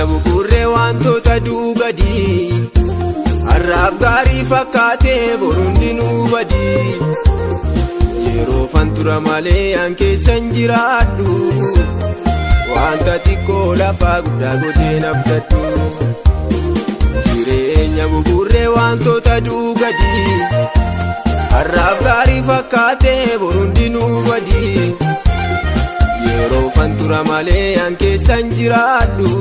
Jireenya bubburee waantoota aduu gaddii har'aaf gaarii fakkaatee boruun nu badii. Yeroo fantura malee an keessa jiraadhu wanta xiqqoo lafaa guddaa godheen abdadhu. Jireenya bubburee waantoota aduu gaddii har'aaf gaarii fakkaatee boruun nu badii. Yeroo fantura malee an keessa jiraadhu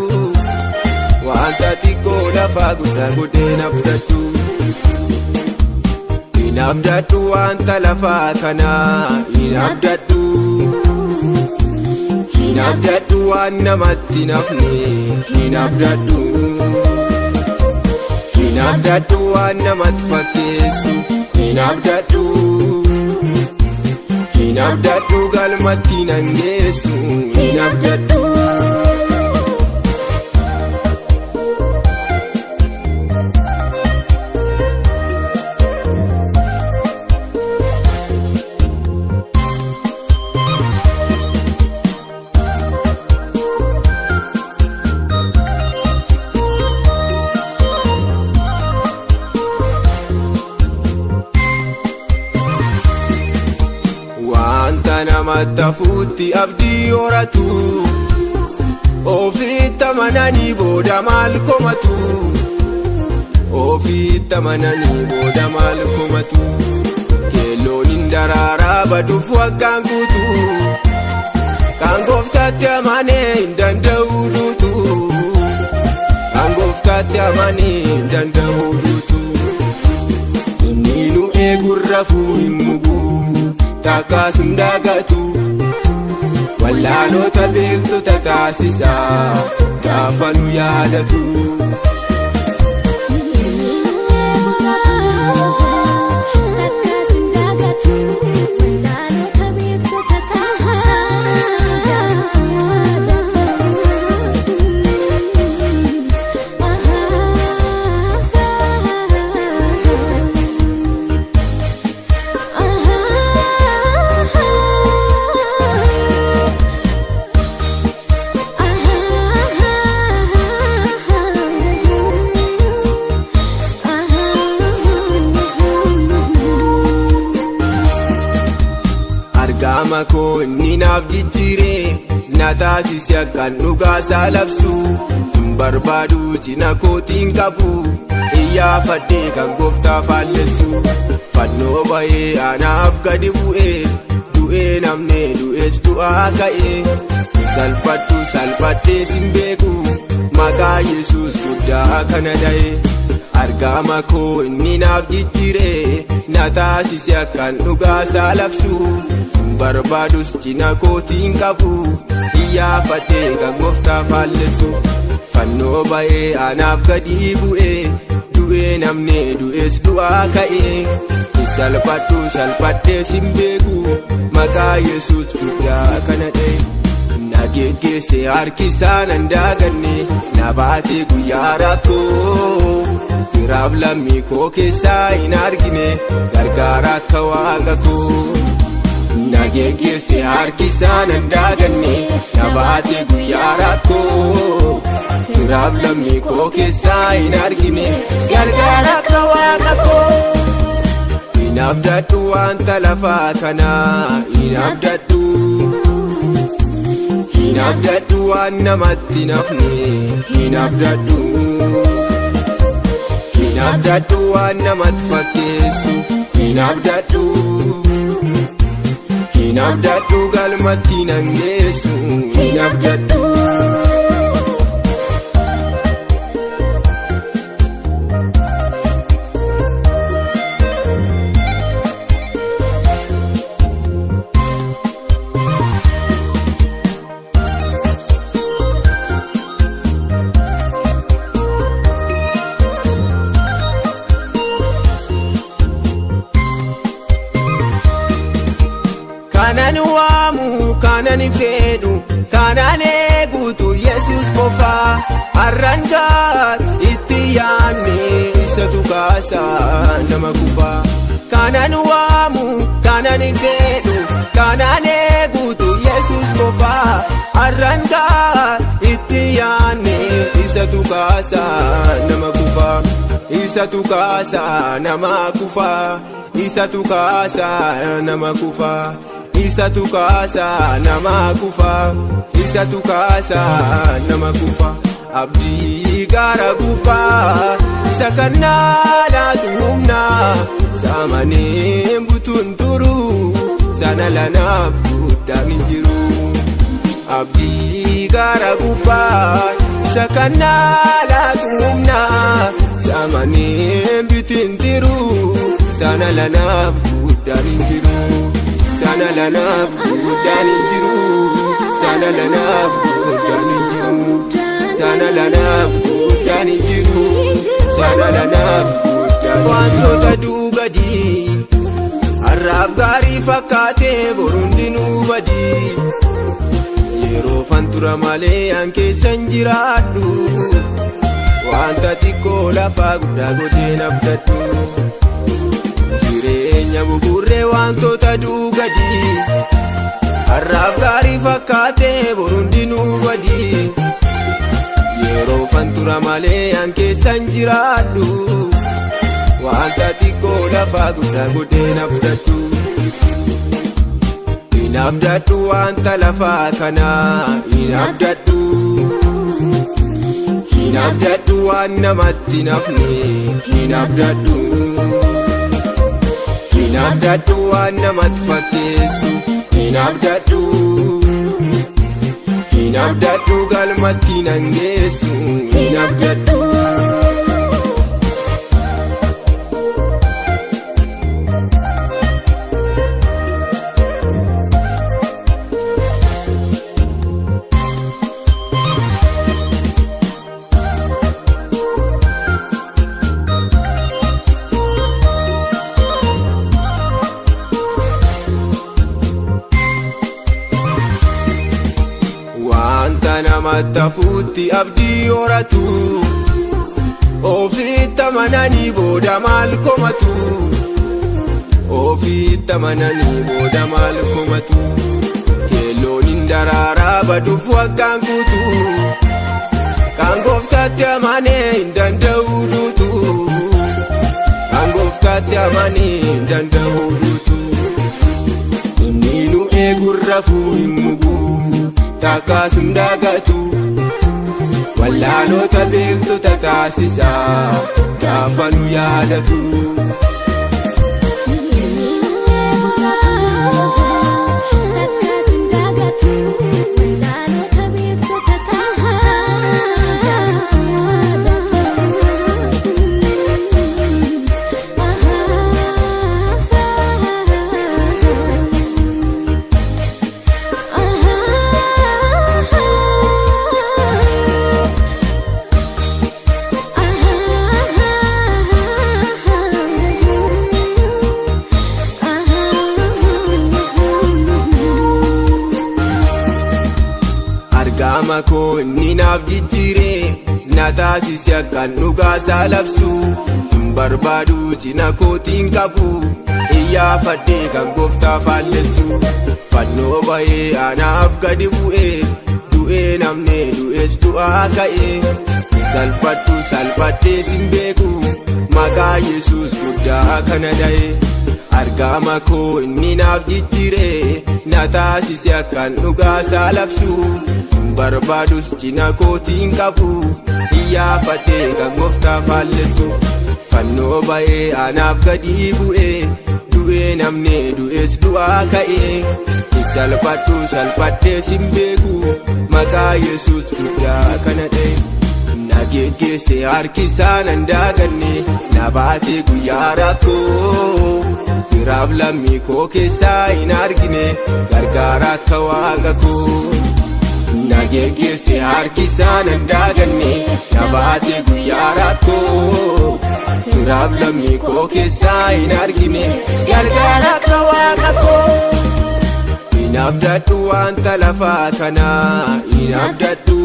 wanta xiqqoo lafaa guddaa godheen abdadhu. Hin abdadhu wanta lafaa kanaa hin abdadhu. Hin abdadhu waan namatti nafne hin abdadhu. Hin abdadhu waan namatti fakkeessu hin abdadhu. Hin abdadhu galmatti nan geessu hin abdadhu. Wanta namatti hafuutti abdii horatu ofiitti amananii booda maal komatu. Ofiitti amananii booda maal komatu. Keelloon hin daraaraa baduuf waggaan guutu kan gooftaatti amanee hin danda'u duutu. Kan gooftaatti amanee hin danda'u duutu. Inni nu eeguun rafuu hin mugu takkaas hin daagatu. Wallaanota beektota taasisa gaafa nu yaadatu. Argama koo inni naaf jijjiiree na taasise akkan dhugaasaa labsu. Hin barbaadu cina kootiin qabu iyyaafadhee kan gooftaa faallessu. Fannoo ba'ee anaaf gadi bu'ee du'ee namne du'ees du'aa ka'ee. Salphadhu salphadhee sin beeku maqaa Yesuus guddaa kana dha'ee. Argama koo inni naaf jijjiiree na taasise akkan dhugaasaa labsu. Barbaadus cina kootiin qabu iyyaafadhee kan gooftaa faallessu. Fannoo ba'ee anaaf gadi bu'ee du'ee namne du'ees du'aa ka'ee. Salphadhu salphadhee sin beeku maqaa Yesuus guddaa kana dha'e. Na geggeesse harkisaa nan daaganne na baatee guyyaa rakkoo. Firaaf lammii koo keessaa hin argine gargaara akka waaqa koo. Na geggeesse harkisaa nan daaganne na baatee guyyaa rakkoo. Firaaf lammii koo keessaa hin argine gargaara akka waaqa koo. Hin abdadhu wanta lafaa kanaa hin abdadhu. Hin abdadhu waan namatti nafne hin abdadhu. Hin abdadhu waan namatti fakkeessu hin abdadhu. Hin abdadhu galmatti nan geessu hin abdadhu. Kanan waamu kanan fedhu kanan eeguutu Yesuus qofa. Arrangaa itti yaanne isatu kaasaa nama kufa. Kanan waamu kanan fedhu kanan eeguutu Yesuus qofa. Arrangaa itti yaanne kaasa nama kufa isatu kaasa nama kufa isatu kaasa nama kufa isatu kaasa nama kufa isatu kaasa nama kufa abdii gaara gubbaa isa kannaa laatu humna saamanee butuun turu sana lanaaf guddaan hin jiru abdii gaara gubbaa isa kannaa laatu humna saamanee butuun turu sana lanaaf guddaan hin jiru sana lanaaf guddaan hin jiru sana lanaaf guddaan hin jiru sana lanaaf guddaan hin jiru sana lanaaf guddaan waantoota dhugadii har'aaf gaarii fakkaatee borundinuu badii yeroo fantura malee an keessan jiraadhu wanta xiqqoo lafaa guddaa godheen abdadhu jireenya bubburee waantoota dhugadii har'aaf gaarii fakkaatee borundinuu badii yeroo fantura malee an keessan jiraadhu wanta xiqqoo lafaa guddaa godheen abdadhu hin abdadhu wanta lafaa kanaa hin abdadhu hin abdadhu waan namatti nafne hin abdadhu hin abdadhu waan namatti fakkeessu hin abdadhu hin abdadhu galmatti nan geessu hin abdadhu namatti hafuutti abdii horatu ofiitti amananii booda maal komatu ofiitti amananii booda maal komatu keelloon hin daraaraa baduuf waggaan guutu kan gooftaatti amanee hin danda'u duutu kan gooftaatti amanee hin danda'u duutu inni nu eeguun rafuu hin mugu takkaas hin daagatu wallaalota beektota taasisaa gaafa nu yaadatu. Argama koo inni naaf jijjiiree na taasise akkan dhugaa saalabsu hin barbaadu cina kootiin qabu iyyaafadhee kan gooftaa faallessu fannoo bahee anaaf gadi bu'ee du'ee namne du'ees du'aa ka'ee salphadhu salphadhee sin beeku maqaa Yesuus guddaa kana dha'e. Argama koo inni naaf jijjiiree na taasise akkan dhugaa saalabsu barbaadus cina kootiin qabu iyyaafadhee kan gooftaa faallessu fannoo bahee anaaf gadi bu'ee du'ee namne du'ees du'aa ka'ee salphadhu salphadhee sin beeku maqaa Yesuus guddaa kana dha'e. Na geggeesse harkisaa nan daaganne na baatee guyyaa rakkoo firaaf lammii koo keessaa hin argine gargaara akka waaqa koo. Na geggeesse harkisaa nan daaganne na baatee guyyaa rakkoo firaaf lammii koo keessaa hin argine gargaara akka waaqa koo. Hin abdadhu wanta lafaa kanaa hin abdadhu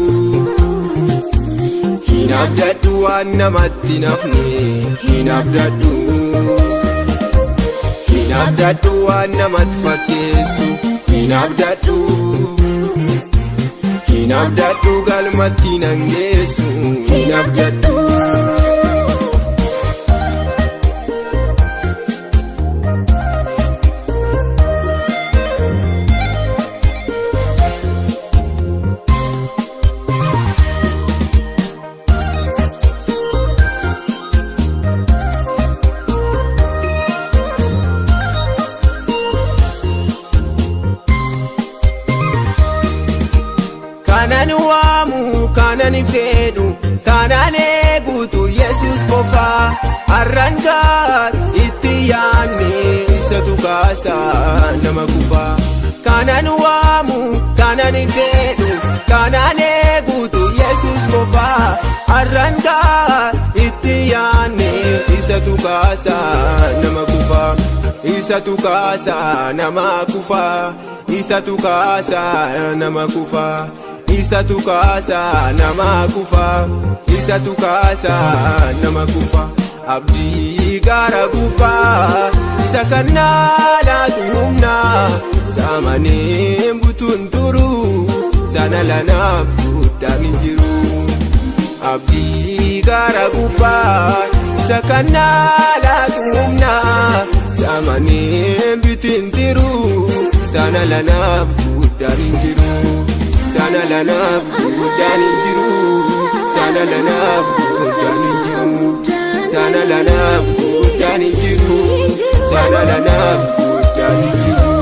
hin abdadhu waan namatti nafne hin abdadhu hin abdadhu waan namatti fakkeessu hin abdadhu hin abdadhu galmatti nan geessu hin abdadhu. Kanan waamu kanan fedhu kanan eegutu Yesus qofa arrangaat itti yaanne isatu kaasa nama kufa. Kanan waamu kanan fedhu kanan eegutu Yesus qofa arrangaat itti yaanne isatu kaasa nama kufa. Isatu kaasa nama kufa. Isatu kaasa nama kufa. Isatu kaasa nama kufa. Isatu kaasa nama kufa. Abdii gaara gubbaa isa kannaa laatu humna saamaneen butuun turu sana lanaaf guddaan hin jiru. Abdii gaara gubbaa isa kannaa laatu humna saamaneen butuun turu sana lanaaf guddaan hin jiru. Sana lanaaf guddaan hin jiru. Sana lanaaf guddaan hin jiru. Sana lanaaf guddaan hin jiru. Sana lanaaf guddaan hin jiru.